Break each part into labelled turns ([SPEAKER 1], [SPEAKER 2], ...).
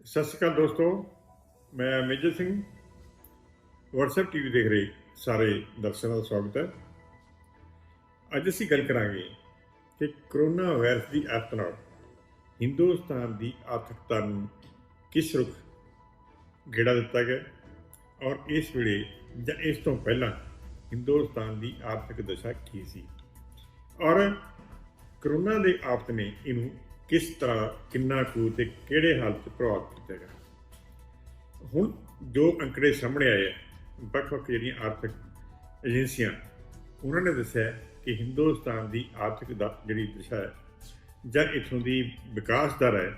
[SPEAKER 1] ਸਤਿ ਸ਼੍ਰੀ ਅਕਾਲ ਦੋਸਤੋ। ਮੈਂ ਮੇਜਰ ਸਿੰਘ। WhatsApp TV ਦੇਖ ਰਹੇ ਸਾਰੇ ਦਰਸ਼ਕਾਂ ਦਾ ਸਵਾਗਤ ਹੈ। ਅੱਜ ਅਸੀਂ ਗੱਲ ਕਰਾਂਗੇ ਕਿ ਕਰੋਨਾ ਵਾਇਰਸ ਦੀ ਆਫਤ ਨਾਲ ਹਿੰਦੁਸਤਾਨ ਦੀ ਆਰਥਿਕਤਾ ਨੂੰ ਕਿਸ ਰੁਖ ਗੇੜਾ ਦਿੱਤਾ ਗਿਆ ਔਰ ਇਸ ਵੇਲੇ ਜਾਂ ਇਸ ਤੋਂ ਪਹਿਲਾਂ ਹਿੰਦੁਸਤਾਨ ਦੀ ਆਰਥਿਕ ਦਸ਼ਾ ਕੀ ਸੀ ਔਰ ਕਰੋਨਾ ਦੇ ਆਫਤ ਨੇ ਇਹਨੂੰ ਕਿਸ ਤਰ੍ਹਾਂ ਕਿੰਨਾ ਕੁ ਤੇ ਕਿਹੜੇ ਹਾਲਤ 'ਚ ਪ੍ਰਭਾਵਿਤ ਕੀਤਾ ਗਿਆ। ਹੁਣ ਜੋ ਅੰਕੜੇ ਸਾਹਮਣੇ ਆਏ ਆ ਵੱਖ-ਵੱਖ ਜਿਹੜੀਆਂ ਆਰਥਿਕ ਏਜੰਸੀਆਂ ਉਹਨਾਂ ਨੇ ਦੱਸਿਆ ਕਿ ਹਿੰਦੁਸਤਾਨ ਦੀ ਆਰਥਿਕ ਜਿਹੜੀ ਦਿਸ਼ਾ ਹੈ ਜਾਂ ਇੱਥੋਂ ਦੀ ਵਿਕਾਸ ਦਰ ਹੈ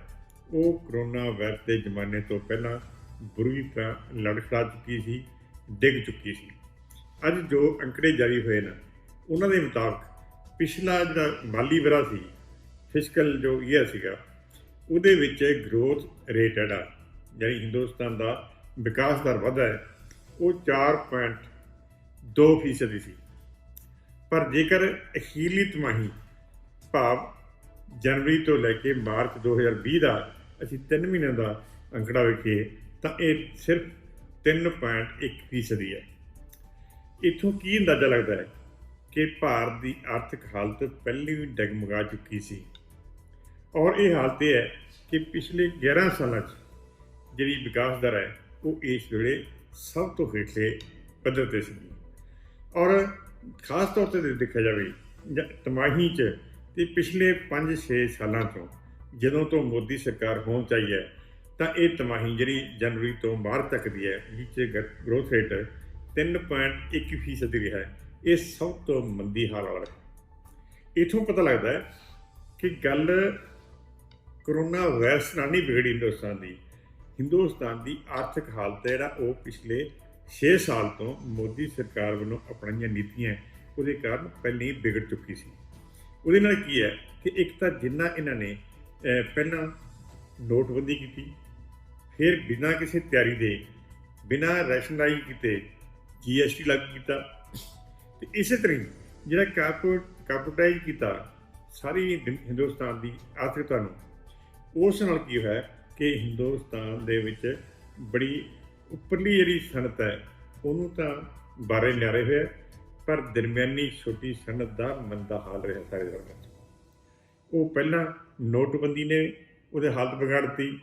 [SPEAKER 1] ਉਹ ਕਰੋਨਾ ਵਾਇਰਸ ਦੇ ਜ਼ਮਾਨੇ ਤੋਂ ਪਹਿਲਾਂ ਬੁਰੀ ਤਰ੍ਹਾਂ ਲੜਖੜਾ ਚੁੱਕੀ ਸੀ, ਡਿੱਗ ਚੁੱਕੀ ਸੀ। ਅੱਜ ਜੋ ਅੰਕੜੇ ਜਾਰੀ ਹੋਏ ਨੇ ਉਹਨਾਂ ਦੇ ਮੁਤਾਬਕ ਪਿਛਲਾ ਜਿਹੜਾ ਮਾਲੀ ਵਰ੍ਹਾ ਸੀ, ਫਿਸਕਲ ਜੋ ਈਅਰ ਸੀਗਾ, ਉਹਦੇ ਵਿੱਚ ਗਰੋਥ ਰੇਟ ਜਿਹੜਾ ਜਿਹੜੀ ਹਿੰਦੁਸਤਾਨ ਦਾ ਵਿਕਾਸ ਦਰ ਵਧਾ ਹੈ ਉਹ 4.2% ਸੀ। ਪਰ ਜੇਕਰ ਅਖੀਰਲੀ ਤਿਮਾਹੀ ਭਾਵ ਜਨਵਰੀ ਤੋਂ ਲੈ ਕੇ ਮਾਰਚ 2020 ਦਾ ਅਸੀਂ 3 ਮਹੀਨਿਆਂ ਦਾ ਅੰਕੜਾ ਵੇਖੀਏ ਤਾਂ ਇਹ ਸਿਰਫ 3.1% ਹੈ। ਇੱਥੋਂ ਕੀ ਅੰਦਾਜ਼ਾ ਲੱਗਦਾ ਹੈ ਕਿ ਭਾਰਤ ਦੀ ਆਰਥਿਕ ਹਾਲਤ ਪਹਿਲਾਂ ਵੀ ਡਗਮਗਾ ਚੁੱਕੀ ਸੀ ਔਰ ਇਹ ਹਾਲਤ ਇਹ ਹੈ ਕਿ ਪਿਛਲੇ 11 ਸਾਲਾਂ 'ਚ ਜਿਹੜੀ ਵਿਕਾਸ ਦਰ ਹੈ ਉਹ ਇਸ ਵੇਲੇ ਸਭ ਤੋਂ ਹੇਠਲੇ ਪੱਧਰ 'ਤੇ ਸੀ ਔਰ ਖਾਸ ਤੌਰ 'ਤੇ ਦੇਖਿਆ ਜਾਵੇ ਜਾਂ ਤਿਮਾਹੀ 'ਚ ਅਤੇ ਪਿਛਲੇ 5-6 ਸਾਲਾਂ ਤੋਂ ਜਦੋਂ ਤੋਂ ਮੋਦੀ ਸਰਕਾਰ ਹੋਂਦ 'ਚ ਆਈ ਹੈ ਤਾਂ ਇਹ ਤਿਮਾਹੀ ਜਿਹੜੀ ਜਨਵਰੀ ਤੋਂ ਮਾਰਚ ਤੱਕ ਦੀ ਹੈ ਜਿਸ 'ਚ ਗਰੋਥ ਰੇਟ 3.1% ਰਿਹਾ ਹੈ। ਇਹ ਸਭ ਤੋਂ ਮੰਦੀ ਹਾਲ ਵਾਲਾ ਹੈ। ਇੱਥੋਂ ਪਤਾ ਲੱਗਦਾ ਹੈ ਕਿ ਗੱਲ ਕਰੋਨਾ ਵਾਇਰਸ ਨਾਲ ਨਹੀਂ ਵਿਗੜੀ ਹਿੰਦੁਸਤਾਨ ਦੀ ਆਰਥਿਕ ਹਾਲਤ ਜਿਹੜਾ ਉਹ ਪਿਛਲੇ 6 ਸਾਲ ਤੋਂ ਮੋਦੀ ਸਰਕਾਰ ਵੱਲੋਂ ਅਪਣਾਈਆਂ ਨੀਤੀਆਂ ਉਹਦੇ ਕਾਰਨ ਪਹਿਲਾਂ ਹੀ ਵਿਗੜ ਚੁੱਕੀ ਸੀ। ਉਹਦੇ ਨਾਲ ਕੀ ਹੈ ਕਿ ਇੱਕ ਤਾਂ ਜਿੰਨਾ ਇਹਨਾਂ ਨੇ ਪਹਿਲਾਂ ਨੋਟਬੰਦੀ ਕੀਤੀ, ਫਿਰ ਬਿਨਾਂ ਕਿਸੇ ਤਿਆਰੀ ਦੇ ਬਿਨਾਂ ਰੈਸ਼ਨਲਾਈਜ਼ ਕੀਤੇ GST ਲਾਗੂ ਕੀਤਾ ਅਤੇ ਇਸੇ ਤਰ੍ਹਾਂ ਜਿਹੜਾ ਕਾਰਪੋਰੇਟਾਈਜ਼ ਕੀਤਾ ਸਾਰੀ ਹਿੰਦੁਸਤਾਨ ਦੀ ਆਰਥਿਕਤਾ ਨੂੰ, ਉਸ ਨਾਲ ਕੀ ਹੋਇਆ ਕਿ ਹਿੰਦੁਸਤਾਨ ਦੇ ਵਿੱਚ ਬੜੀ ਉੱਪਰਲੀ ਜਿਹੜੀ ਸਨਅਤ ਹੈ ਉਹਨੂੰ ਤਾਂ ਬਾਰੇ ਲਿਆਰੇ ਹੋਇਆ, ਪਰ ਦਰਮਿਆਨੀ ਛੋਟੀ ਸਨਅਤ ਦਾ ਮੰਦਾ ਹਾਲ ਰਿਹਾ ਸਾਰੇ ਦੌਰਾਨ। ਉਹ ਪਹਿਲਾਂ ਨੋਟਬੰਦੀ ਨੇ ਉਹਦੇ ਹਾਲਤ ਵਿਗਾੜ ਦਿੱਤੀ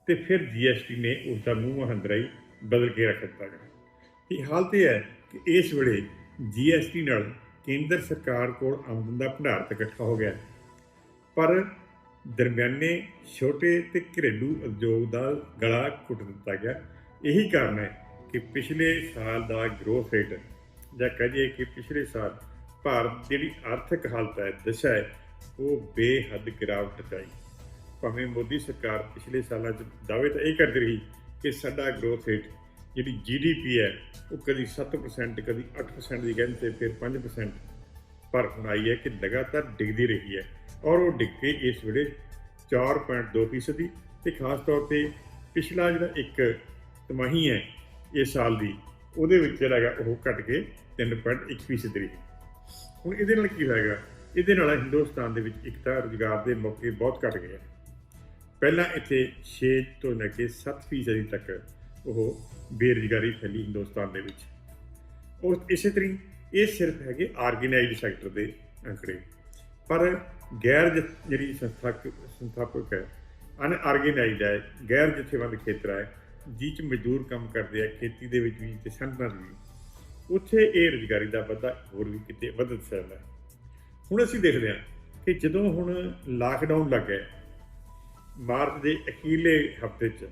[SPEAKER 1] ਅਤੇ ਫਿਰ GST ਨੇ ਉਸਦਾ ਮੂੰਹ ਹੰਦਰਾਈ ਬਦਲ ਕੇ ਰੱਖ ਦਿੱਤਾ ਗਿਆ। ਇਹ ਹਾਲਤ ਇਹ ਹੈ ਕਿ ਇਸ ਵੇਲੇ GST ਨਾਲ ਕੇਂਦਰ ਸਰਕਾਰ ਕੋਲ ਆਮਦਨ ਦਾ ਭੰਡਾਰ ਤਾਂ ਇਕੱਠਾ ਹੋ ਗਿਆ, ਪਰ ਦਰਮਿਆਨੇ ਛੋਟੇ ਅਤੇ ਘਰੇਲੂ ਉਦਯੋਗ ਦਾ ਗਲਾ ਘੁੱਟ ਦਿੱਤਾ ਗਿਆ। ਇਹੀ ਕਾਰਨ ਹੈ ਕਿ ਪਿਛਲੇ ਸਾਲ ਦਾ ਗਰੋਥ ਰੇਟ ਜਾਂ ਕਹੀਏ ਕਿ ਪਿਛਲੇ ਸਾਲ ਭਾਰਤ ਦੀ ਜਿਹੜੀ ਆਰਥਿਕ ਹਾਲਤ ਹੈ, ਦਸ਼ਾ ਹੈ, ਉਹ ਬੇਹੱਦ ਗਿਰਾਵਟ 'ਚ ਆਈ। ਭਾਵੇਂ ਮੋਦੀ ਸਰਕਾਰ ਪਿਛਲੇ ਸਾਲਾਂ 'ਚ ਦਾਅਵੇ ਤਾਂ ਇਹ ਕਰਦੀ ਰਹੀ ਕਿ ਸਾਡਾ ਗਰੋਥ ਰੇਟ ਜਿਹੜੀ GDP ਹੈ ਉਹ ਕਦੀ 7%, ਕਦੀ 8% ਦੀ ਕਹਿੰਦੇ ਤੇ ਫਿਰ 5%, ਪਰ ਹੁਣ ਆਈ ਹੈ ਕਿ ਲਗਾਤਾਰ ਡਿੱਗਦੀ ਰਹੀ ਹੈ ਔਰ ਉਹ ਡਿੱਗ ਕੇ ਇਸ ਵੇਲੇ 4.2% ਦੀ, ਅਤੇ ਖਾਸ ਤੌਰ 'ਤੇ ਪਿਛਲਾ ਜਿਹੜਾ ਇੱਕ ਤਿਮਾਹੀ ਹੈ ਇਸ ਸਾਲ ਦੀ ਉਹਦੇ ਵਿੱਚ ਜਿਹੜਾ ਹੈਗਾ ਉਹ ਘਟ ਕੇ 3.1% ਰਹੀ। ਹੁਣ ਇਹਦੇ ਨਾਲ ਕੀ ਹੋਏਗਾ? ਇਹਦੇ ਨਾਲ ਹਿੰਦੁਸਤਾਨ ਦੇ ਵਿੱਚ ਇੱਕ ਤਾਂ ਰੁਜ਼ਗਾਰ ਦੇ ਮੌਕੇ ਬਹੁਤ ਘੱਟ ਗਏ। ਪਹਿਲਾਂ ਇੱਥੇ 6 ਤੋਂ ਲੈ ਕੇ 7% ਤੱਕ ਉਹ ਬੇਰੁਜ਼ਗਾਰੀ ਫੈਲੀ ਹਿੰਦੁਸਤਾਨ ਦੇ ਵਿੱਚ। ਉਹ ਇਸੇ ਤਰ੍ਹਾਂ ਇਹ ਸਿਰਫ ਹੈਗੇ ਆਰਗੇਨਾਈਜ਼ਡ ਸੈਕਟਰ ਦੇ ਅੰਕੜੇ, ਪਰ ਗੈਰ ਜਿਹੜੀ ਸੰਸਥਾਪਕ ਹੈ, ਅਨਆਰਗੇਨਾਈਜ਼ਡ ਹੈ, ਗੈਰ ਜਥੇਬੰਦ ਖੇਤਰ ਹੈ ਜਿਹ 'ਚ ਮਜ਼ਦੂਰ ਕੰਮ ਕਰਦੇ ਆ ਖੇਤੀ ਦੇ ਵਿੱਚ ਵੀ ਅਤੇ ਸਨਅਤਾਂ 'ਚ ਵੀ, ਉੱਥੇ ਇਹ ਰੁਜ਼ਗਾਰੀ ਦਾ ਵਾਧਾ ਹੋਰ ਵੀ ਕਿਤੇ ਵੱਧ ਸਕਦਾ ਹੈ। ਹੁਣ ਅਸੀਂ ਦੇਖਦੇ ਹਾਂ ਕਿ ਜਦੋਂ ਹੁਣ ਲਾਕਡਾਊਨ ਲੱਗ ਗਿਆ ਮਾਰਚ ਦੇ ਅਖੀਰਲੇ ਹਫ਼ਤੇ 'ਚ,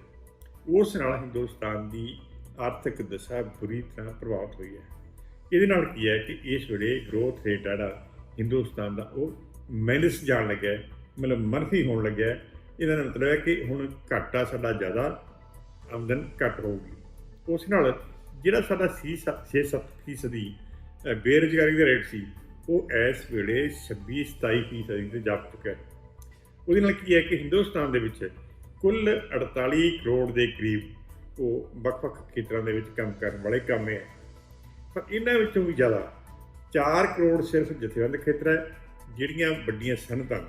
[SPEAKER 1] ਉਸ ਨਾਲ ਹਿੰਦੁਸਤਾਨ ਦੀ ਆਰਥਿਕ ਦਸ਼ਾ ਬੁਰੀ ਤਰ੍ਹਾਂ ਪ੍ਰਭਾਵਿਤ ਹੋਈ ਹੈ। ਇਹਦੇ ਨਾਲ ਕੀ ਹੈ ਕਿ ਇਸ ਵੇਲੇ ਗਰੋਥ ਰੇਟ ਜਿਹੜਾ ਹਿੰਦੁਸਤਾਨ ਦਾ ਉਹ ਮਾਈਨਸ ਜਾਣ ਲੱਗਿਆ, ਮਤਲਬ ਮੰਨਫੀ ਹੋਣ ਲੱਗਿਆ। ਇਹਦਾ ਮਤਲਬ ਹੈ ਕਿ ਹੁਣ ਘਾਟਾ ਸਾਡਾ ਜ਼ਿਆਦਾ, ਆਮਦਨ ਘੱਟ ਹੋਊਗੀ। ਉਸ ਨਾਲ ਜਿਹੜਾ ਸਾਡਾ 6-7% ਦੀ ਬੇਰੁਜ਼ਗਾਰੀ ਦਾ ਰੇਟ ਸੀ ਉਹ ਇਸ ਵੇਲੇ 26-27% 'ਤੇ ਜਾ ਚੁੱਕਾ ਹੈ। ਉਹਦੇ ਨਾਲ ਕੀ ਹੈ ਕਿ ਹਿੰਦੁਸਤਾਨ ਦੇ ਵਿੱਚ ਕੁੱਲ 48 ਕਰੋੜ ਦੇ ਕਰੀਬ ਉਹ ਵੱਖ-ਵੱਖ ਖੇਤਰਾਂ ਦੇ ਵਿੱਚ ਕੰਮ ਕਰਨ ਵਾਲੇ ਕਾਮੇ ਹੈ, ਪਰ ਇਹਨਾਂ ਵਿੱਚੋਂ ਵੀ ਜ਼ਿਆਦਾ 4 ਕਰੋੜ ਸਿਰਫ ਜਥੇਬੰਦ ਖੇਤਰ ਹੈ ਜਿਹੜੀਆਂ ਵੱਡੀਆਂ ਸਨਅਤਾਂ,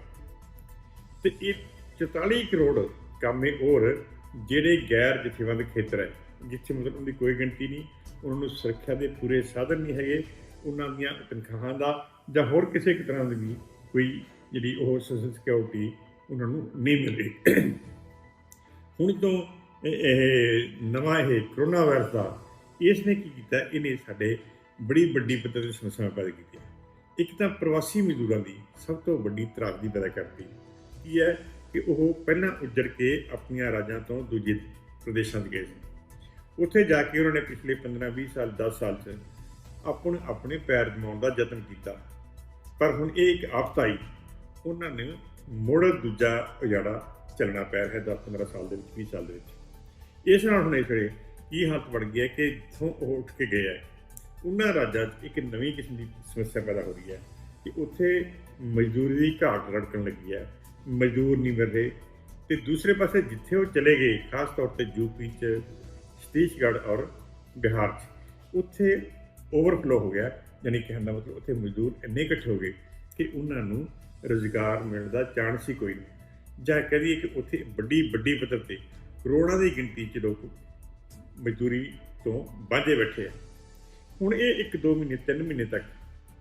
[SPEAKER 1] ਅਤੇ ਇਹ 44 ਕਰੋੜ ਕਾਮੇ ਹੋਰ ਜਿਹੜੇ ਗੈਰ ਜਥੇਬੰਦ ਖੇਤਰ ਹੈ, ਜਿੱਥੇ ਮਤਲਬ ਉਹਦੀ ਕੋਈ ਗਿਣਤੀ ਨਹੀਂ, ਉਹਨਾਂ ਨੂੰ ਸੁਰੱਖਿਆ ਦੇ ਪੂਰੇ ਸਾਧਨ ਨਹੀਂ ਹੈਗੇ, ਉਹਨਾਂ ਦੀਆਂ ਤਨਖਾਹਾਂ ਦਾ ਜਾਂ ਹੋਰ ਕਿਸੇ ਇੱਕ ਤਰ੍ਹਾਂ ਦੀ ਵੀ ਕੋਈ ਜਿਹੜੀ ਉਹ ਸੋਸ਼ਲ ਸਿਕਿਉਰਿਟੀ ਉਹਨਾਂ ਨੂੰ ਨਹੀਂ ਮਿਲ ਰਹੀ। ਹੁਣ ਤੋਂ ਇਹ ਨਵਾਂ ਇਹ ਕਰੋਨਾ ਵਾਇਰਸ ਦਾ ਇਸ ਨੇ ਕੀ ਕੀਤਾ, ਇਹਨੇ ਸਾਡੇ ਬੜੀ ਵੱਡੀ ਪੱਧਰ 'ਤੇ ਸਮੱਸਿਆ ਪੈਦਾ ਕੀਤੀਆਂ। ਇੱਕ ਤਾਂ ਪ੍ਰਵਾਸੀ ਮਜ਼ਦੂਰਾਂ ਦੀ ਸਭ ਤੋਂ ਵੱਡੀ ਤਰਾਸਦੀ ਪੈਦਾ ਕਰਤੀ ਕੀ ਹੈ ਕਿ ਉਹ ਪਹਿਲਾਂ ਉੱਜੜ ਕੇ ਆਪਣੀਆਂ ਰਾਜਾਂ ਤੋਂ ਦੂਜੇ ਪ੍ਰਦੇਸ਼ਾਂ 'ਚ ਗਏ ਸੀ। ਉੱਥੇ ਜਾ ਕੇ ਉਹਨਾਂ ਨੇ ਪਿਛਲੇ 15-20 ਸਾਲ 10 ਸਾਲ 'ਚ ਆਪਣੇ ਪੈਰ ਜਮਾਉਣ ਦਾ ਯਤਨ ਕੀਤਾ, ਪਰ ਹੁਣ ਇਹ ਇੱਕ ਆਫਤ ਆਈ, ਉਹਨਾਂ ਨੇ ਮੁੜ ਦੂਜਾ ਉਜਾੜਾ ਚੱਲਣਾ ਪੈ ਰਿਹਾ 10-15 ਸਾਲ ਦੇ ਵਿੱਚ, 20 ਸਾਲ ਦੇ ਵਿੱਚ। ਇਸ ਨਾਲ ਹੁਣ ਇਸ ਵੇਲੇ ਕੀ ਹਾਲਤ ਬਣ ਗਈ ਹੈ ਕਿ ਜਿੱਥੋਂ ਉਹ ਉੱਠ ਕੇ ਗਏ ਹੈ, ਉਹਨਾਂ ਰਾਜਾਂ 'ਚ ਇੱਕ ਨਵੀਂ ਕਿਸਮ ਦੀ ਸਮੱਸਿਆ ਪੈਦਾ ਹੋ ਰਹੀ ਹੈ ਕਿ ਉੱਥੇ ਮਜ਼ਦੂਰੀ ਦੀ ਘਾਟ ਰੜਕਣ ਲੱਗੀ ਹੈ, ਮਜ਼ਦੂਰ ਨਹੀਂ ਮਿਲ ਰਹੇ। ਅਤੇ ਦੂਸਰੇ ਪਾਸੇ ਜਿੱਥੇ ਉਹ ਚਲੇ ਗਏ, ਖਾਸ ਤੌਰ 'ਤੇ ਯੂਪੀ 'ਚ, ਛੱਤੀਸਗੜ੍ਹ ਔਰ ਬਿਹਾਰ 'ਚ, ਉੱਥੇ ਓਵਰਫਲੋ ਹੋ ਗਿਆ। ਯਾਨੀ ਕਹਿਣ ਦਾ ਮਤਲਬ ਉੱਥੇ ਮਜ਼ਦੂਰ ਇੰਨੇ ਇਕੱਠੇ ਹੋ ਗਏ ਕਿ ਉਹਨਾਂ ਨੂੰ ਰੁਜ਼ਗਾਰ ਮਿਲਣ ਦਾ ਚਾਂਸ ਹੀ ਕੋਈ ਨਹੀਂ, ਜਾਂ ਕਹੀਏ ਕਿ ਉੱਥੇ ਵੱਡੀ ਪੱਧਰ 'ਤੇ ਕਰੋੜਾਂ ਦੀ ਗਿਣਤੀ 'ਚ ਲੋਕ ਮਜ਼ਦੂਰੀ ਤੋਂ ਵਾਂਝੇ ਬੈਠੇ ਆ। ਹੁਣ ਇਹ 1-2 ਮਹੀਨੇ 3 ਮਹੀਨੇ ਤੱਕ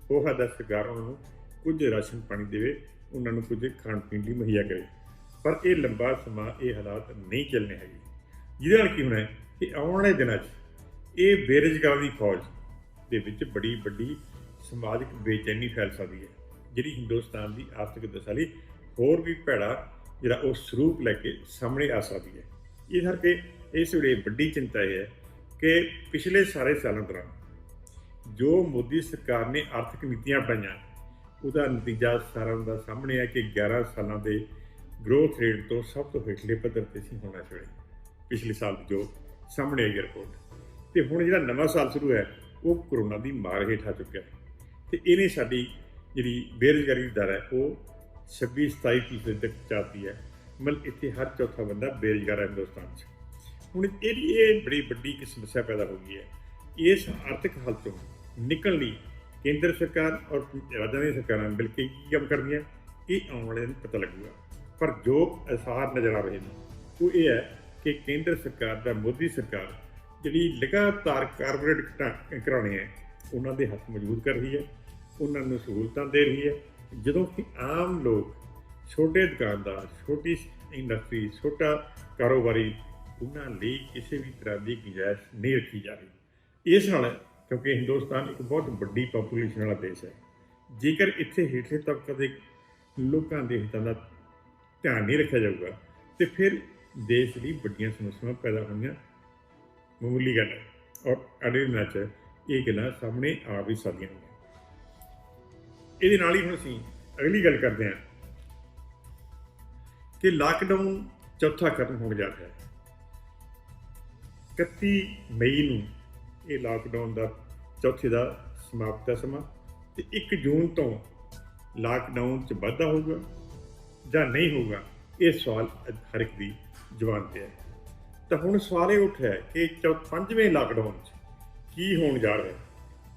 [SPEAKER 1] ਹੋ ਸਕਦਾ ਸਰਕਾਰ ਉਹਨਾਂ ਨੂੰ ਕੁਝ ਰਾਸ਼ਨ ਪਾਣੀ ਦੇਵੇ, ਉਹਨਾਂ ਨੂੰ ਕੁਝ ਖਾਣ ਪੀਣ ਲਈ ਮੁਹੱਈਆ ਕਰੇ, ਪਰ ਇਹ ਲੰਬਾ ਸਮਾਂ ਇਹ ਹਾਲਾਤ ਨਹੀਂ ਚੱਲਣੇ ਹੈਗੇ। ਜਿਹਦੇ ਨਾਲ ਕੀ ਹੋਣਾ ਹੈ ਕਿ ਆਉਣ ਵਾਲੇ ਦਿਨਾਂ 'ਚ ਇਹ ਬੇਰੁਜ਼ਗਾਰ ਦੀ ਫੌਜ ਦੇ ਵਿੱਚ ਬੜੀ ਵੱਡੀ ਸਮਾਜਿਕ ਬੇਚੈਨੀ ਫੈਲ ਸਕਦੀ ਹੈ, ਜਿਹੜੀ ਹਿੰਦੁਸਤਾਨ ਦੀ ਆਰਥਿਕ ਦਸ਼ਾ ਲਈ ਹੋਰ ਵੀ ਭੈੜਾ ਜਿਹੜਾ ਉਹ ਸਰੂਪ ਲੈ ਕੇ ਸਾਹਮਣੇ ਆ ਸਕਦੀ ਹੈ। ਇਸ ਕਰਕੇ ਇਸ ਵੇਲੇ ਵੱਡੀ ਚਿੰਤਾ ਇਹ ਹੈ ਕਿ ਪਿਛਲੇ ਸਾਰੇ ਸਾਲਾਂ ਦੌਰਾਨ ਜੋ ਮੋਦੀ ਸਰਕਾਰ ਨੇ ਆਰਥਿਕ ਨੀਤੀਆਂ ਅਪਣਾਈਆਂ, ਉਹਦਾ ਨਤੀਜਾ ਸਾਰਾ ਦਾ ਸਾਹਮਣੇ ਹੈ ਕਿ 11 ਸਾਲਾਂ ਦੇ ਗਰੋਥ ਰੇਟ ਤੋਂ ਸਭ ਤੋਂ ਹੇਠਲੇ ਪੱਧਰ 'ਤੇ ਸੀ ਹੋਣਾ ਇਸ ਵੇਲੇ, ਪਿਛਲੇ ਸਾਲ ਦੀ ਜੋ ਸਾਹਮਣੇ ਆਈ ਰਿਪੋਰਟ। ਅਤੇ ਹੁਣ ਜਿਹੜਾ ਨਵਾਂ ਸਾਲ ਸ਼ੁਰੂ ਹੈ ਉਹ ਕਰੋਨਾ ਦੀ ਮਾਰ ਹੇਠ ਆ ਚੁੱਕਿਆ ਹੈ, ਅਤੇ ਇਹਨੇ ਸਾਡੀ ਜਿਹੜੀ ਬੇਰੁਜ਼ਗਾਰੀ ਦੀ ਦਰ ਹੈ ਉਹ 26-27% ਤੱਕ ਚਾਹਤੀ ਹੈ। ਮਤਲਬ ਇੱਥੇ ਹਰ ਚੌਥਾ ਬੰਦਾ ਬੇਰੁਜ਼ਗਾਰ ਹੈ ਹਿੰਦੁਸਤਾਨ 'ਚ। ਹੁਣ ਇਹ ਬੜੀ ਵੱਡੀ ਇੱਕ ਸਮੱਸਿਆ ਪੈਦਾ ਹੋ ਗਈ ਹੈ। ਇਸ ਆਰਥਿਕ ਹਾਲਤ ਤੋਂ ਨਿਕਲਣ ਲਈ ਕੇਂਦਰ ਸਰਕਾਰ ਔਰ ਰਾਜਾਂ ਦੀਆਂ ਸਰਕਾਰਾਂ ਮਿਲ ਕੇ ਕੀ ਕੰਮ ਕਰਦੀਆਂ, ਇਹ ਆਉਣ ਵਾਲੇ ਦਿਨ ਪਤਾ ਲੱਗੂਗਾ। ਪਰ ਜੋ ਅਸਾਰ ਨਜ਼ਰ ਆ ਰਹੇ ਨੇ ਉਹ ਇਹ ਹੈ ਕਿ ਕੇਂਦਰ ਸਰਕਾਰ ਦਾ ਮੋਦੀ ਸਰਕਾਰ ਜਿਹੜੀ ਲਗਾਤਾਰ ਕਾਰਪੋਰੇਟ ਘਰਾਣੇ ਹੈ ਉਹਨਾਂ ਦੇ ਹੱਥ ਮਜ਼ਬੂਤ ਕਰ ਰਹੀ ਹੈ, ਉਹਨਾਂ ਨੂੰ ਸਹੂਲਤਾਂ ਦੇ ਰਹੀ ਹੈ, ਜਦੋਂ ਕਿ ਆਮ ਲੋਕ, ਛੋਟੇ ਦੁਕਾਨਦਾਰ, ਛੋਟੀ ਇੰਡਸਟਰੀ, ਛੋਟਾ ਕਾਰੋਬਾਰੀ, ਉਹਨਾਂ ਲਈ ਕਿਸੇ ਵੀ ਤਰ੍ਹਾਂ ਦੀ ਗੁੰਜਾਇਸ਼ ਨਹੀਂ ਰੱਖੀ ਜਾ ਰਹੀ। ਇਸ ਨਾਲ ਕਿਉਂਕਿ ਹਿੰਦੁਸਤਾਨ ਇੱਕ ਬਹੁਤ ਵੱਡੀ ਪਾਪੂਲੇਸ਼ਨ ਵਾਲਾ ਦੇਸ਼ ਹੈ, ਜੇਕਰ ਇੱਥੇ ਹੇਠਲੇ ਤਬਕੇ ਦੇ ਲੋਕਾਂ ਦੇ ਹਿੱਤਾਂ ਦਾ ਧਿਆਨ ਨਹੀਂ ਰੱਖਿਆ ਜਾਊਗਾ ਅਤੇ ਫਿਰ ਦੇਸ਼ ਲਈ ਵੱਡੀਆਂ ਸਮੱਸਿਆਵਾਂ ਪੈਦਾ ਹੋਣੀਆਂ ਮਾਮੂਲੀ ਗੱਲ ਹੈ, ਔਰ ਅਗਲੇ ਦਿਨਾਂ 'ਚ ਇਹ ਗੱਲਾਂ ਸਾਹਮਣੇ ਆ ਵੀ ਸਕਦੀਆਂ ਨੇ। ਇਹਦੇ ਨਾਲ ਹੀ ਹੁਣ ਅਸੀਂ ਅਗਲੀ ਗੱਲ ਕਰਦੇ ਹਾਂ ਕਿ ਲਾਕਡਾਊਨ ਚੌਥਾ ਖਤਮ ਹੋਣ ਜਾ ਰਿਹਾ ਹੈ। 31 ਮਈ ਨੂੰ ਇਹ ਲਾਕਡਾਊਨ ਦਾ ਚੌਥੇ ਦਾ ਸਮਾਪਤ ਦਾ ਸਮਾਂ, ਅਤੇ 1 ਜੂਨ ਤੋਂ ਲਾਕਡਾਊਨ 'ਚ ਵਾਧਾ ਹੋਊਗਾ ਜਾਂ ਨਹੀਂ ਹੋਊਗਾ, ਇਹ ਸਵਾਲ ਹਰ ਇੱਕ ਦੀ ਜ਼ੁਬਾਨ 'ਤੇ ਹੈ। ਤਾਂ ਹੁਣ ਸਵਾਲ ਇਹ ਉੱਠਿਆ ਕਿ 5ਵੇਂ ਲਾਕਡਾਊਨ 'ਚ ਕੀ ਹੋਣ ਜਾ ਰਿਹਾ।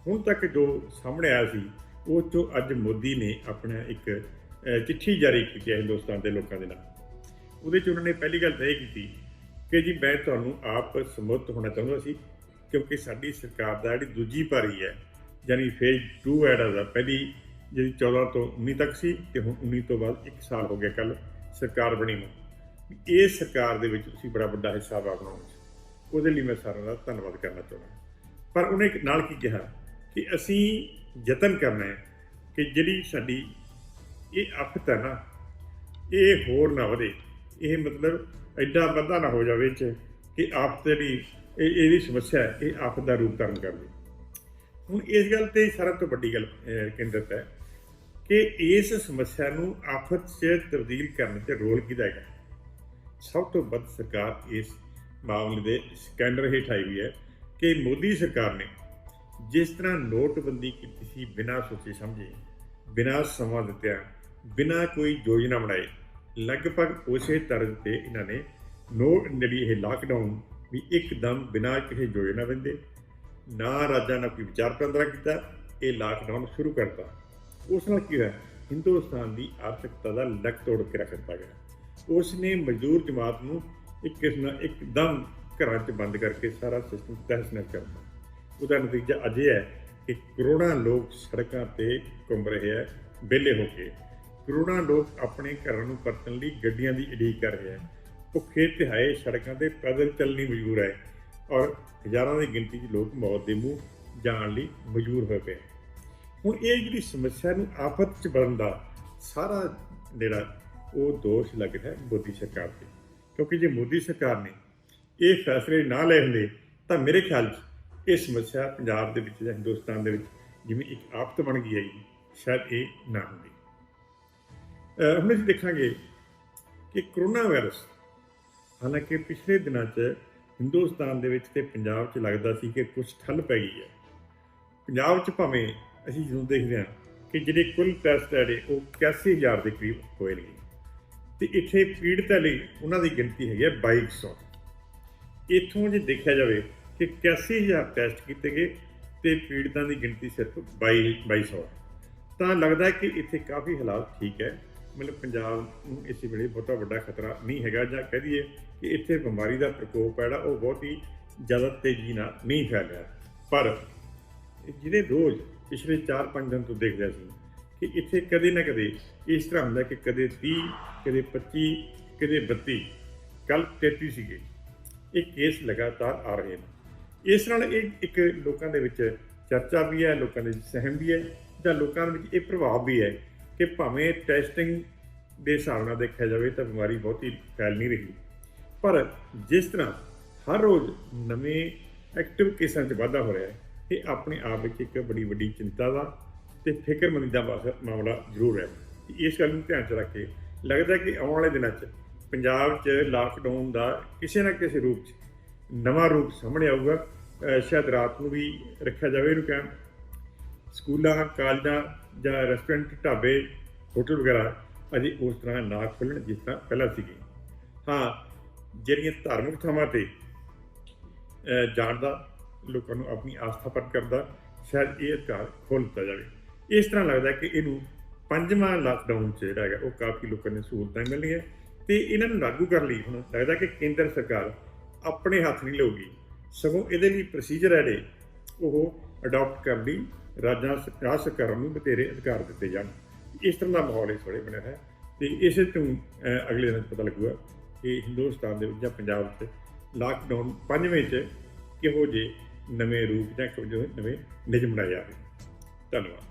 [SPEAKER 1] ਹੁਣ ਤੱਕ ਜੋ ਸਾਹਮਣੇ ਆਇਆ ਸੀ ਉਹ 'ਚੋਂ ਅੱਜ ਮੋਦੀ ਨੇ ਆਪਣਾ ਇੱਕ ਚਿੱਠੀ ਜਾਰੀ ਕੀਤੀ ਹੈ ਹਿੰਦੁਸਤਾਨ ਦੇ ਲੋਕਾਂ ਦੇ ਨਾਲ। ਉਹਦੇ 'ਚ ਉਹਨਾਂ ਨੇ ਪਹਿਲੀ ਗੱਲ ਤਾਂ ਇਹ ਕੀਤੀ ਕਿ ਜੀ ਮੈਂ ਤੁਹਾਨੂੰ ਆਪ ਸਮੁੱਤ ਹੋਣਾ ਚਾਹੁੰਦਾ ਸੀ, ਕਿਉਂਕਿ ਸਾਡੀ ਸਰਕਾਰ ਦਾ ਜਿਹੜੀ ਦੂਜੀ ਪਾਰੀ ਹੈ, ਯਾਨੀ ਫੇਜ਼ 2 ਐਡ ਦਾ, ਪਹਿਲੀ ਜਿਹੜੀ 14 ਤੋਂ 19 ਤੱਕ ਸੀ, ਅਤੇ ਹੁਣ 19 ਤੋਂ ਬਾਅਦ 1 ਸਾਲ ਹੋ ਗਿਆ ਕੱਲ੍ਹ ਸਰਕਾਰ ਬਣੀ ਨੂੰ। ਇਸ ਸਰਕਾਰ ਦੇ ਵਿੱਚ ਤੁਸੀਂ ਬੜਾ ਵੱਡਾ ਹਿੱਸਾ ਬਣਾਉਣ 'ਚ, ਉਹਦੇ ਲਈ ਮੈਂ ਸਾਰਿਆਂ ਦਾ ਧੰਨਵਾਦ ਕਰਨਾ ਚਾਹੁੰਦਾ। ਪਰ ਉਹਨੇ ਨਾਲ ਕੀ ਕਿਹਾ ਕਿ ਅਸੀਂ ਯਤਨ ਕਰਨਾ ਹੈ ਕਿ ਜਿਹੜੀ ਸਾਡੀ ਇਹ ਆਫਤ ਹੈ ਨਾ, ਇਹ ਹੋਰ ਨਾ ਵਧੇ, ਇਹ ਮਤਲਬ ਐਡਾ ਵਾਧਾ ਨਾ ਹੋ ਜਾਵੇ 'ਚ ਕਿ ਆਫਤ ਜਿਹੜੀ ਇਹਦੀ ਸਮੱਸਿਆ ਹੈ ਇਹ ਆਫਤ ਦਾ ਰੂਪ ਧਾਰਨ ਕਰ ਲਏ। ਹੁਣ ਇਸ ਗੱਲ 'ਤੇ ਸਾਰਿਆਂ ਤੋਂ ਵੱਡੀ ਗੱਲ ਕੇਂਦਰਿਤ ਹੈ ਕਿ ਇਸ ਸਮੱਸਿਆ ਨੂੰ ਆਫਤ 'ਚ ਤਬਦੀਲ ਕਰਨ 'ਚ ਰੋਲ ਕਿਹਦਾ ਹੈਗਾ। ਸਭ ਤੋਂ ਵੱਧ ਸਰਕਾਰ ਇਸ ਮਾਮਲੇ ਦੇ ਸਕੈਂਡਰ ਹੇਠ ਆਈ ਹੋਈ ਹੈ ਕਿ ਮੋਦੀ ਸਰਕਾਰ ਨੇ ਜਿਸ ਤਰ੍ਹਾਂ ਨੋਟਬੰਦੀ ਕੀਤੀ ਸੀ, ਬਿਨਾਂ ਸੋਚੇ ਸਮਝੇ, ਬਿਨਾਂ ਸਮਾਂ ਦਿੱਤਿਆਂ, ਬਿਨਾਂ ਕੋਈ ਯੋਜਨਾ ਬਣਾਏ, ਲਗਭਗ ਉਸੇ ਤਰ੍ਹਾਂ 'ਤੇ ਇਹਨਾਂ ਨੇ ਜਿਹੜੀ ਇਹ ਲਾਕਡਾਊਨ ਵੀ ਇੱਕਦਮ ਬਿਨਾਂ ਕਿਸੇ ਯੋਜਨਾ ਬੰਦੇ, ਨਾ ਰਾਜਾਂ ਨਾਲ ਕੋਈ ਵਿਚਾਰ ਵਟਾਂਦਰਾ ਕੀਤਾ, ਇਹ ਲਾਕਡਾਊਨ ਸ਼ੁਰੂ ਕਰਤਾ। ਉਸ ਨਾਲ ਕੀ ਹੋਇਆ, ਹਿੰਦੁਸਤਾਨ ਦੀ ਆਰਥਿਕਤਾ ਦਾ ਲੱਕ ਤੋੜ ਕੇ ਰੱਖ ਦਿੱਤਾ ਗਿਆ। ਉਸ ਨੇ ਮਜ਼ਦੂਰ ਜਮਾਤ ਨੂੰ ਇੱਕ ਕਿਸਮ ਨਾਲ ਇੱਕਦਮ ਘਰਾਂ 'ਚ ਬੰਦ ਕਰਕੇ ਸਾਰਾ ਸਿਸਟਮ ਤਹਿਸ-ਨਹਿਸ ਕਰਤਾ। ਉਹਦਾ ਨਤੀਜਾ ਅੱਜ ਇਹ ਹੈ ਕਿ ਕਰੋੜਾਂ ਲੋਕ ਸੜਕਾਂ 'ਤੇ ਘੁੰਮ ਰਹੇ ਹੈ ਵਿਹਲੇ ਹੋ ਕੇ। ਕਰੋੜਾਂ ਲੋਕ ਆਪਣੇ ਘਰਾਂ ਨੂੰ ਪਰਤਣ ਲਈ ਗੱਡੀਆਂ ਦੀ ਉਡੀਕ ਕਰ ਰਹੇ ਹੈ। ਭੁੱਖੇ ਤਿਹਾਏ ਸੜਕਾਂ 'ਤੇ ਪੈਦਲ ਚੱਲਣ ਲਈ ਮਜਬੂਰ ਹੈ ਔਰ ਹਜ਼ਾਰਾਂ ਦੀ ਗਿਣਤੀ 'ਚ ਲੋਕ ਮੌਤ ਦੇ ਮੂੰਹ ਜਾਣ ਲਈ ਮਜਬੂਰ ਹੋਏ ਪਏ। ਹੁਣ ਇਹ ਜਿਹੜੀ ਸਮੱਸਿਆ ਨੂੰ ਆਫਤ 'ਚ ਬਦਲਣ ਦਾ ਸਾਰਾ ਜਿਹੜਾ ਉਹ ਦੋਸ਼ ਲੱਗਦਾ ਹੈ ਮੋਦੀ ਸਰਕਾਰ 'ਤੇ, ਕਿਉਂਕਿ ਜੇ ਮੋਦੀ ਸਰਕਾਰ ਨੇ ਇਹ ਫੈਸਲੇ ਨਾ ਲਏ ਹੁੰਦੇ ਤਾਂ ਮੇਰੇ ਖਿਆਲ 'ਚ ਇਹ ਸਮੱਸਿਆ ਪੰਜਾਬ ਦੇ ਵਿੱਚ ਜਾਂ ਹਿੰਦੁਸਤਾਨ ਦੇ ਵਿੱਚ ਜਿਵੇਂ ਇੱਕ ਆਫਤ ਬਣ ਗਈ ਹੈਗੀ, ਸ਼ਾਇਦ ਇਹ ਨਾ ਹੁੰਦੀ। ਹੁਣ ਅਸੀਂ ਦੇਖਾਂਗੇ ਕਿ ਕਰੋਨਾ ਵਾਇਰਸ, ਹਾਲਾਂਕਿ ਪਿਛਲੇ ਦਿਨਾਂ 'ਚ ਹਿੰਦੁਸਤਾਨ ਦੇ ਵਿੱਚ ਅਤੇ ਪੰਜਾਬ 'ਚ ਲੱਗਦਾ ਸੀ ਕਿ ਕੁਛ ਠੱਲ ਪੈ ਗਈ ਹੈ। ਪੰਜਾਬ 'ਚ ਭਾਵੇਂ ਅਸੀਂ ਜਦੋਂ ਦੇਖਦੇ ਹਾਂ ਕਿ ਜਿਹੜੇ ਕੁੱਲ ਟੈਸਟ ਹੈ ਜਿਹੜੇ ਉਹ 81,000 ਦੇ ਕਰੀਬ ਹੋਏ ਨੇ, ਅਤੇ ਇੱਥੇ ਪੀੜਤਾਂ ਲਈ ਉਹਨਾਂ ਦੀ ਗਿਣਤੀ ਹੈਗੀ ਹੈ 2200। ਇੱਥੋਂ ਜੇ ਦੇਖਿਆ ਜਾਵੇ ਕਿ 81,000 ਟੈਸਟ ਕੀਤੇ ਗਏ ਅਤੇ ਪੀੜਤਾਂ ਦੀ ਗਿਣਤੀ ਸਿਰਫ 2200 ਤਾਂ ਲੱਗਦਾ ਹੈ ਕਿ ਇੱਥੇ ਕਾਫੀ ਹਾਲਾਤ ਠੀਕ ਹੈ। ਮਤਲਬ ਪੰਜਾਬ ਨੂੰ ਇਸ ਵੇਲੇ ਬਹੁਤਾ ਵੱਡਾ ਖਤਰਾ ਨਹੀਂ ਹੈਗਾ, ਜਾਂ ਕਹਿ ਦਈਏ ਕਿ ਇੱਥੇ ਬਿਮਾਰੀ ਦਾ ਪ੍ਰਕੋਪ ਹੈ ਜਿਹੜਾ ਉਹ ਬਹੁਤ ਹੀ ਜ਼ਿਆਦਾ ਤੇਜ਼ੀ ਨਾਲ ਨਹੀਂ ਫੈਲ ਰਿਹਾ। ਪਰ ਜਿਹੜੇ ਰੋਜ਼ ਪਿਛਲੇ 4-5 ਦਿਨ ਤੋਂ ਦੇਖ ਰਿਹਾ ਸੀ ਕਿ ਇੱਥੇ ਕਦੇ ਨਾ ਕਦੇ ਇਸ ਤਰ੍ਹਾਂ ਹੁੰਦਾ ਕਿ ਕਦੇ 30, ਕਦੇ 25, ਕਦੇ 32, ਕੱਲ੍ਹ 33 ਸੀਗੇ। ਇਹ ਕੇਸ ਲਗਾਤਾਰ ਆ ਰਹੇ ਨੇ। ਇਸ ਨਾਲ ਇਹ ਇੱਕ ਲੋਕਾਂ ਦੇ ਵਿੱਚ ਚਰਚਾ ਵੀ ਹੈ, ਲੋਕਾਂ ਦੇ ਵਿੱਚ ਸਹਿਮ ਵੀ ਹੈ, ਜਾਂ ਲੋਕਾਂ ਦੇ ਵਿੱਚ ਇਹ ਪ੍ਰਭਾਵ ਵੀ ਹੈ ਕਿ ਭਾਵੇਂ ਟੈਸਟਿੰਗ ਦੇ ਹਿਸਾਬ ਨਾਲ ਦੇਖਿਆ ਜਾਵੇ ਤਾਂ ਬਿਮਾਰੀ ਬਹੁਤੀ ਫੈਲ ਨਹੀਂ ਰਹੀ, ਪਰ ਜਿਸ ਤਰ੍ਹਾਂ ਹਰ ਰੋਜ਼ ਨਵੇਂ ਐਕਟਿਵ ਕੇਸਾਂ 'ਚ ਵਾਧਾ ਹੋ ਰਿਹਾ ਹੈ, ਇਹ ਆਪਣੇ ਆਪ ਵਿੱਚ ਇੱਕ ਬੜੀ ਵੱਡੀ ਚਿੰਤਾ ਦਾ ਅਤੇ ਫਿਕਰਮੰਦੀ ਦਾ ਮਾਮਲਾ ਜ਼ਰੂਰ ਹੈ। ਇਸ ਗੱਲ ਨੂੰ ਧਿਆਨ 'ਚ ਰੱਖ ਕੇ ਲੱਗਦਾ ਕਿ ਆਉਣ ਵਾਲੇ ਦਿਨਾਂ 'ਚ ਪੰਜਾਬ 'ਚ ਲਾਕਡਾਊਨ ਦਾ ਕਿਸੇ ਨਾ ਕਿਸੇ ਰੂਪ 'ਚ ਨਵਾਂ ਰੂਪ ਸਾਹਮਣੇ ਆਊਗਾ। ਸ਼ਾਇਦ ਰਾਤ ਨੂੰ ਵੀ ਰੱਖਿਆ ਜਾਵੇ ਇਹਨੂੰ ਕਹਿਣ। ਸਕੂਲਾਂ, ਕਾਲਜਾਂ ਜਾਂ ਰੈਸਟੋਰੈਂਟ, ਢਾਬੇ, ਹੋਟਲ ਵਗੈਰਾ ਅਜੇ ਉਸ ਤਰ੍ਹਾਂ ਨਾ ਖੁੱਲ੍ਹਣ ਜਿਸ ਤਰ੍ਹਾਂ ਪਹਿਲਾਂ ਸੀਗੇ। ਹਾਂ, ਜਿਹੜੀਆਂ ਧਾਰਮਿਕ ਥਾਵਾਂ 'ਤੇ ਜਾਣ ਦਾ ਲੋਕਾਂ ਨੂੰ ਆਪਣੀ ਆਸਥਾ ਪ੍ਰਗਟ ਕਰਦਾ, ਸ਼ਾਇਦ ਇਹ ਅਧਿਕਾਰ ਖੋਲ੍ਹ ਦਿੱਤਾ ਜਾਵੇ। ਇਸ ਤਰ੍ਹਾਂ ਲੱਗਦਾ ਕਿ ਇਹਨੂੰ 5ਵਾਂ ਲਾਕਡਾਊਨ 'ਚ ਜਿਹੜਾ ਹੈਗਾ ਉਹ ਕਾਫੀ ਲੋਕਾਂ ਨੂੰ ਸਹੂਲਤਾਂ ਮਿਲਣਗੀਆਂ, ਅਤੇ ਇਹਨਾਂ ਨੂੰ ਲਾਗੂ ਕਰਨ ਲਈ ਹੁਣ ਲੱਗਦਾ ਕਿ ਕੇਂਦਰ ਸਰਕਾਰ ਆਪਣੇ ਹੱਥ ਨਹੀਂ ਲਊਗੀ, ਸਗੋਂ ਇਹਦੇ ਲਈ ਪ੍ਰੋਸੀਜਰ ਹੈ ਜਿਹੜੇ ਉਹ ਅਡਾਪਟ ਕਰਨ ਲਈ ਰਾਜ ਸਰਕਾਰਾਂ ਨੂੰ ਬਥੇਰੇ ਅਧਿਕਾਰ ਦਿੱਤੇ ਜਾਣ। ਇਸ ਤਰ੍ਹਾਂ ਦਾ ਮਾਹੌਲ ਇਸ ਵੇਲੇ ਬਣਿਆ ਹੈ, ਅਤੇ ਇਸੇ ਤੋਂ ਅਗਲੇ ਦਿਨਾਂ 'ਚ ਪਤਾ ਲੱਗੂਗਾ ਕਿ ਹਿੰਦੁਸਤਾਨ ਦੇ ਵਿੱਚ ਜਾਂ ਪੰਜਾਬ 'ਚ ਲਾਕਡਾਊਨ 5ਵੇਂ 'ਚ ਕਿਹੋ ਜਿਹੇ ਨਵੇਂ ਰੂਪ ਜਾਂ ਕਿਹੋ ਜਿਹੇ ਨਵੇਂ ਨਿਯਮ ਬਣਾਏ ਜਾਵੇ। ਧੰਨਵਾਦ।